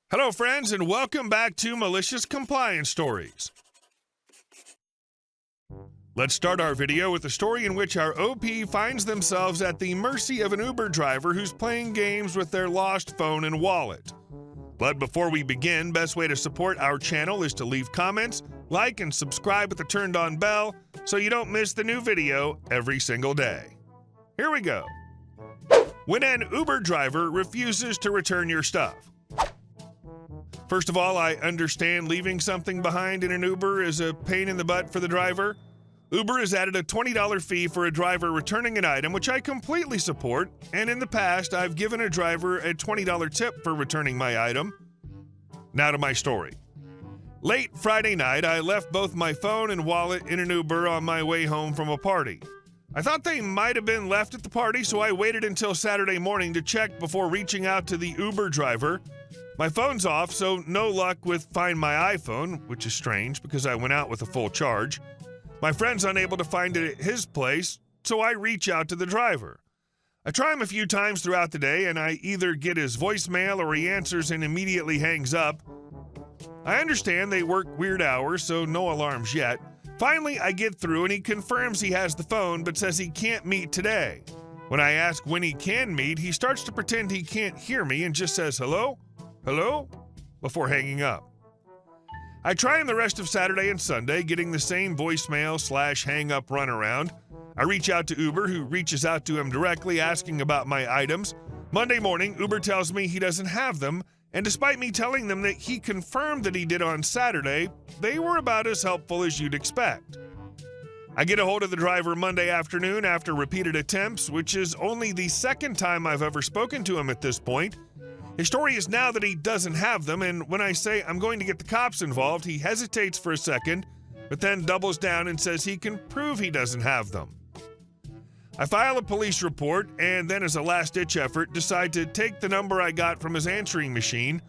Hello, friends, and welcome back to Malicious Compliance Stories. Let's start our video with a story in which our OP finds themselves at the mercy of an Uber driver who's playing games with their lost phone and wallet. But before we begin, best way to support our channel is to leave comments, like, and subscribe with the turned-on bell so you don't miss the new video every single day. Here we go. When an Uber driver refuses to return your stuff. First of all, I understand leaving something behind in an Uber is a pain in the butt for the driver. Uber has added a $20 fee for a driver returning an item, which I completely support, and in the past, I've given a driver a $20 tip for returning my item. Now to my story. Late Friday night, I left both my phone and wallet in an Uber on my way home from a party. I thought they might have been left at the party, so I waited until Saturday morning to check before reaching out to the Uber driver. My phone's off, so no luck with Find My iPhone, which is strange because I went out with a full charge. My friend's unable to find it at his place, so I reach out to the driver. I try him a few times throughout the day, and I either get his voicemail or he answers and immediately hangs up. I understand they work weird hours, so no alarms yet. Finally, I get through and he confirms he has the phone but says he can't meet today. When I ask when he can meet, he starts to pretend he can't hear me and just says, "Hello? Hello?" before hanging up. I try him the rest of Saturday and Sunday, getting the same voicemail/hang-up runaround. I reach out to Uber, who reaches out to him directly asking about my items. Monday morning, Uber tells me he doesn't have them, and despite me telling them that he confirmed that he did on Saturday, they were about as helpful as you'd expect. I get a hold of the driver Monday afternoon after repeated attempts, which is only the second time I've ever spoken to him at this point. His story is now that he doesn't have them, and when I say I'm going to get the cops involved, he hesitates for a second, but then doubles down and says he can prove he doesn't have them. I file a police report, and then as a last-ditch effort, decide to take the number I got from his answering machine.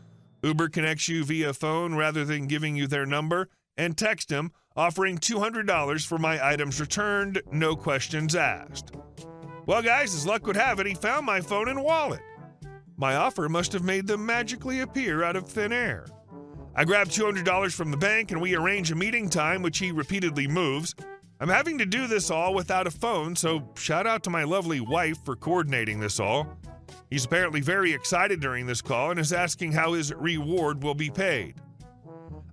Uber connects you via phone rather than giving you their number, and text him, offering $200 for my items returned, no questions asked. Well, guys, as luck would have it, he found my phone and wallet. My offer must have made them magically appear out of thin air. I grab $200 from the bank and we arrange a meeting time, which he repeatedly moves. I'm having to do this all without a phone, so shout out to my lovely wife for coordinating this all. He's apparently very excited during this call and is asking how his reward will be paid.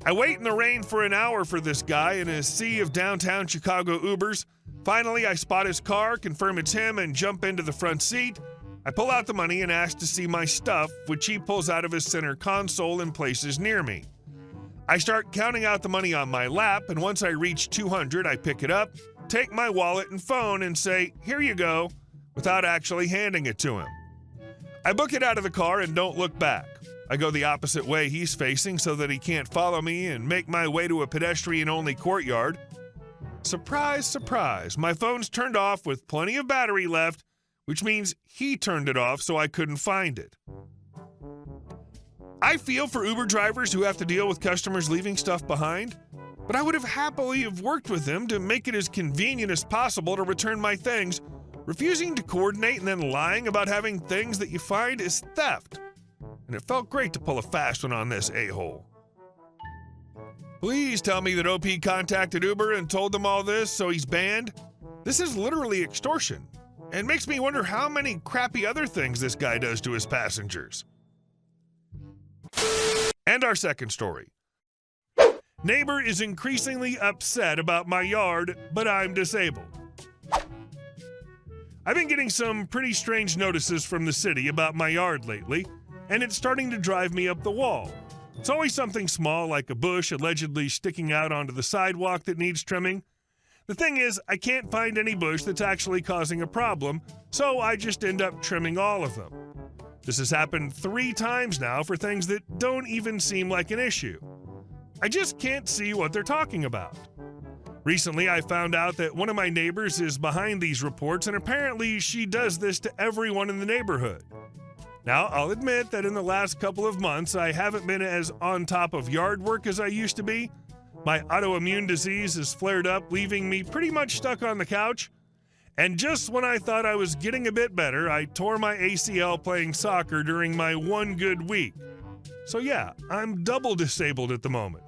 I wait in the rain for an hour for this guy in a sea of downtown Chicago Ubers. Finally, I spot his car, confirm it's him, and jump into the front seat. I pull out the money and ask to see my stuff, which he pulls out of his center console and places near me. I start counting out the money on my lap, and once I reach $200, I pick it up, take my wallet and phone, and say, "Here you go," without actually handing it to him. I book it out of the car and don't look back. I go the opposite way he's facing so that he can't follow me and make my way to a pedestrian-only courtyard. Surprise, surprise, my phone's turned off with plenty of battery left, which means he turned it off so I couldn't find it. I feel for Uber drivers who have to deal with customers leaving stuff behind, but I would have happily worked with them to make it as convenient as possible to return my things. Refusing to coordinate and then lying about having things that you find is theft, and it felt great to pull a fast one on this a-hole. Please tell me that OP contacted Uber and told them all this so he's banned. This is literally extortion. It makes me wonder how many crappy other things this guy does to his passengers. And our second story. Neighbor is increasingly upset about my yard, but I'm disabled. I've been getting some pretty strange notices from the city about my yard lately, and it's starting to drive me up the wall. It's always something small like a bush allegedly sticking out onto the sidewalk that needs trimming. The thing is, I can't find any bush that's actually causing a problem, so I just end up trimming all of them. This has happened 3 times now for things that don't even seem like an issue. I just can't see what they're talking about. Recently, I found out that one of my neighbors is behind these reports, and apparently she does this to everyone in the neighborhood. Now, I'll admit that in the last couple of months, I haven't been as on top of yard work as I used to be. My autoimmune disease has flared up, leaving me pretty much stuck on the couch. And just when I thought I was getting a bit better, I tore my ACL playing soccer during my one good week. So yeah, I'm double disabled at the moment.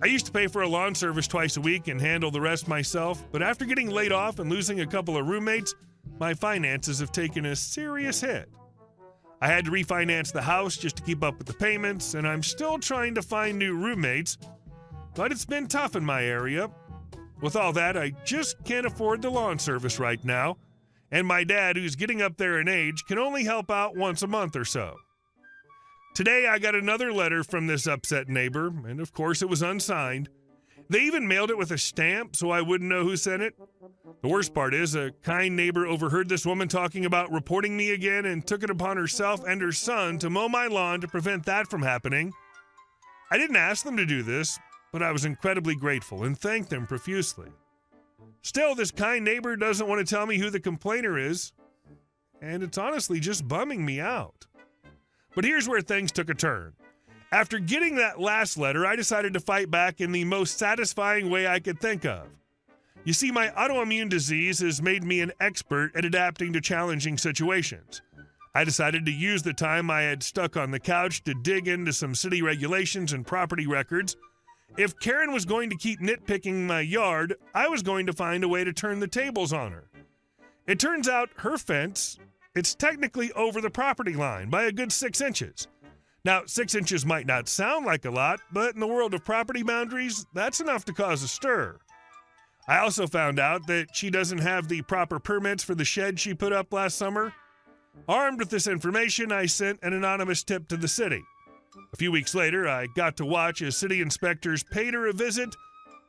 I used to pay for a lawn service twice a week and handle the rest myself, but after getting laid off and losing a couple of roommates, my finances have taken a serious hit. I had to refinance the house just to keep up with the payments, and I'm still trying to find new roommates, but it's been tough in my area. With all that, I just can't afford the lawn service right now, and my dad, who's getting up there in age, can only help out once a month or so. Today, I got another letter from this upset neighbor, and of course it was unsigned. They even mailed it with a stamp so I wouldn't know who sent it. The worst part is, a kind neighbor overheard this woman talking about reporting me again and took it upon herself and her son to mow my lawn to prevent that from happening. I didn't ask them to do this, but I was incredibly grateful and thanked them profusely. Still, this kind neighbor doesn't want to tell me who the complainer is, and it's honestly just bumming me out. But here's where things took a turn. After getting that last letter, I decided to fight back in the most satisfying way I could think of. You see, my autoimmune disease has made me an expert at adapting to challenging situations. I decided to use the time I had stuck on the couch to dig into some city regulations and property records. If Karen was going to keep nitpicking my yard, I was going to find a way to turn the tables on her. It turns out her fence, it's technically over the property line by a good 6 inches. Now, 6 inches might not sound like a lot, but in the world of property boundaries, that's enough to cause a stir. I also found out that she doesn't have the proper permits for the shed she put up last summer. Armed with this information, I sent an anonymous tip to the city. A few weeks later, I got to watch as city inspectors paid her a visit.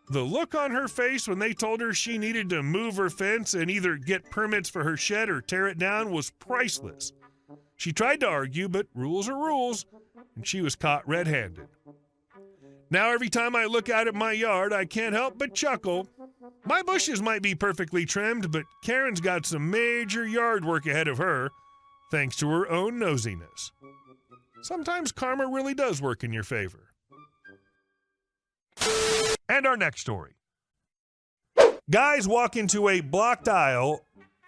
The look on her face when they told her she needed to move her fence and either get permits for her shed or tear it down was priceless. She tried to argue, but rules are rules, and she was caught red-handed. Now every time I look out at my yard, I can't help but chuckle. My bushes might be perfectly trimmed, but Karen's got some major yard work ahead of her, thanks to her own nosiness. Sometimes karma really does work in your favor. And our next story. Guys walk into a blocked aisle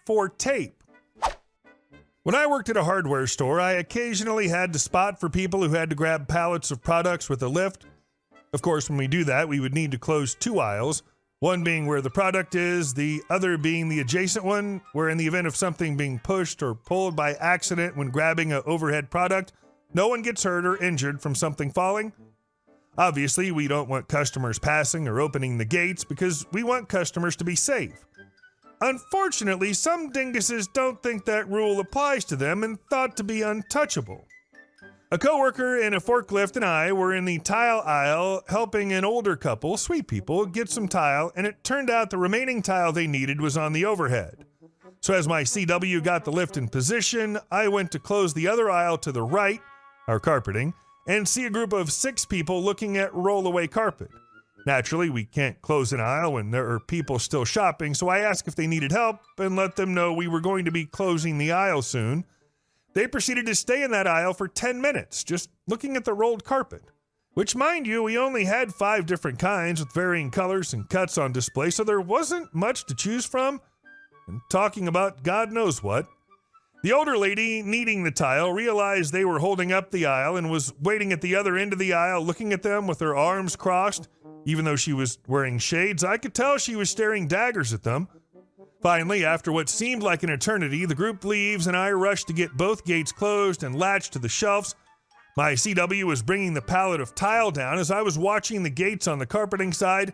for tape. When I worked at a hardware store, I occasionally had to spot for people who had to grab pallets of products with a lift. Of course, when we do that, we would need to close 2 aisles, one being where the product is, the other being the adjacent one, where in the event of something being pushed or pulled by accident when grabbing an overhead product, no one gets hurt or injured from something falling. Obviously, we don't want customers passing or opening the gates because we want customers to be safe. Unfortunately, some dinguses don't think that rule applies to them and thought to be untouchable. A coworker in a forklift and I were in the tile aisle helping an older couple, sweet people, get some tile, and it turned out the remaining tile they needed was on the overhead. So as my CW got the lift in position, I went to close the other aisle to the right, our carpeting, and see a group of 6 people looking at rollaway carpet. Naturally, we can't close an aisle when there are people still shopping, so I asked if they needed help and let them know we were going to be closing the aisle soon. They proceeded to stay in that aisle for 10 minutes, just looking at the rolled carpet. Which, mind you, we only had 5 different kinds with varying colors and cuts on display, so there wasn't much to choose from. And talking about God knows what. The older lady needing the tile realized they were holding up the aisle and was waiting at the other end of the aisle looking at them with her arms crossed. Even though she was wearing shades, I could tell she was staring daggers at them. Finally, after what seemed like an eternity, the group leaves and I rush to get both gates closed and latched to the shelves. My CW was bringing the pallet of tile down as I was watching the gates on the carpeting side.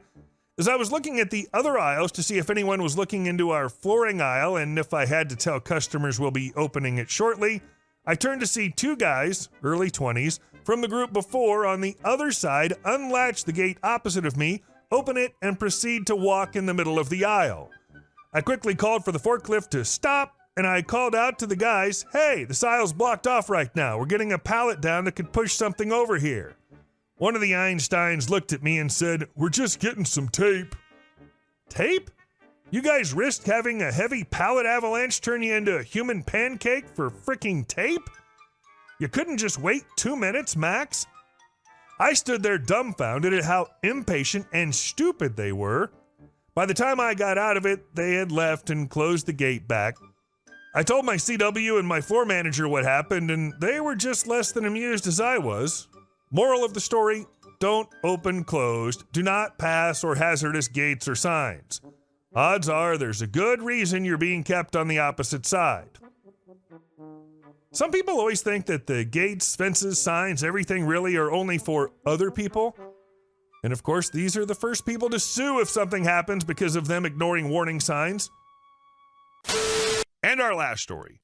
As I was looking at the other aisles to see if anyone was looking into our flooring aisle and if I had to tell customers we'll be opening it shortly, I turned to see 2 guys, early 20s, from the group before on the other side unlatch the gate opposite of me, open it, and proceed to walk in the middle of the aisle. I quickly called for the forklift to stop, and I called out to the guys, "Hey, this aisle's blocked off right now. We're getting a pallet down that could push something over here." One of the Einsteins looked at me and said, "We're just getting some tape." Tape? You guys risked having a heavy pallet avalanche turn you into a human pancake for fricking tape? You couldn't just wait 2 minutes max? I stood there dumbfounded at how impatient and stupid they were. By the time I got out of it, they had left and closed the gate back. I told my CW and my floor manager what happened, and they were just less than amused as I was. Moral of the story, don't open closed, do not pass or hazardous gates or signs. Odds are there's a good reason you're being kept on the opposite side. Some people always think that the gates, fences, signs, everything really are only for other people. And of course, these are the first people to sue if something happens because of them ignoring warning signs. And our last story.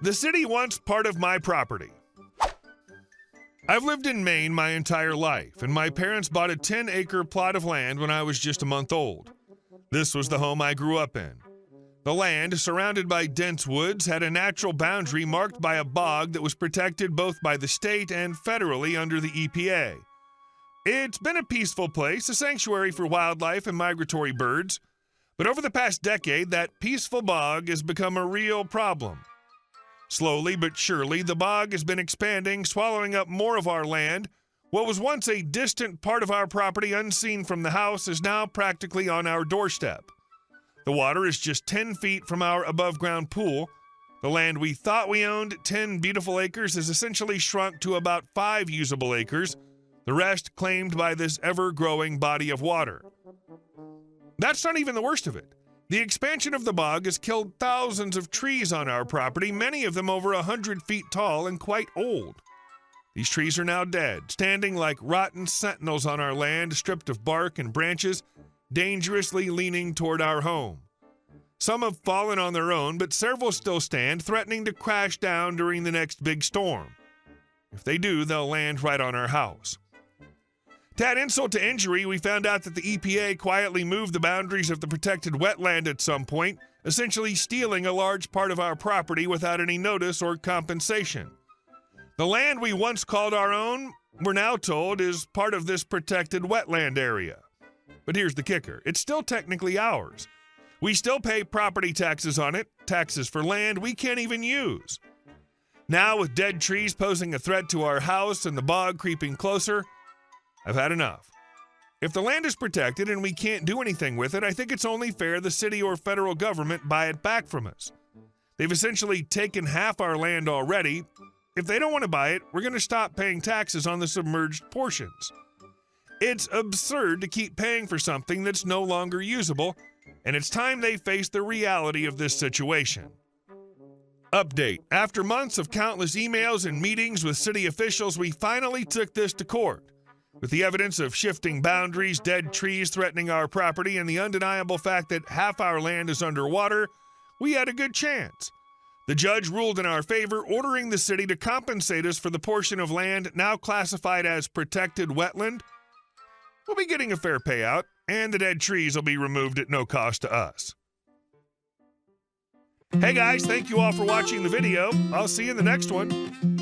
The city wants part of my property. I've lived in Maine my entire life, and my parents bought a 10-acre plot of land when I was just a month old. This was the home I grew up in. The land, surrounded by dense woods, had a natural boundary marked by a bog that was protected both by the state and federally under the EPA. It's been a peaceful place, a sanctuary for wildlife and migratory birds. But over the past decade, that peaceful bog has become a real problem. Slowly but surely, the bog has been expanding, swallowing up more of our land. What was once a distant part of our property unseen from the house is now practically on our doorstep. The water is just 10 feet from our above-ground pool. The land we thought we owned, 10 beautiful acres, has essentially shrunk to about 5 usable acres, the rest claimed by this ever-growing body of water. That's not even the worst of it. The expansion of the bog has killed thousands of trees on our property, many of them over 100 feet tall and quite old. These trees are now dead, standing like rotten sentinels on our land, stripped of bark and branches, dangerously leaning toward our home. Some have fallen on their own, but several still stand, threatening to crash down during the next big storm. If they do, they'll land right on our house. To add insult to injury, we found out that the EPA quietly moved the boundaries of the protected wetland at some point, essentially stealing a large part of our property without any notice or compensation. The land we once called our own, we're now told, is part of this protected wetland area. But here's the kicker. It's still technically ours. We still pay property taxes on it, taxes for land we can't even use. Now, with dead trees posing a threat to our house and the bog creeping closer, I've had enough. If the land is protected and we can't do anything with it, I think it's only fair the city or federal government buy it back from us. They've essentially taken half our land already. If they don't want to buy it, we're going to stop paying taxes on the submerged portions. It's absurd to keep paying for something that's no longer usable, and it's time they face the reality of this situation. Update. After months of countless emails and meetings with city officials, we finally took this to court. With the evidence of shifting boundaries, dead trees threatening our property, and the undeniable fact that half our land is underwater, we had a good chance. The judge ruled in our favor, ordering the city to compensate us for the portion of land now classified as protected wetland. We'll be getting a fair payout, and the dead trees will be removed at no cost to us. Hey guys, thank you all for watching the video. I'll see you in the next one.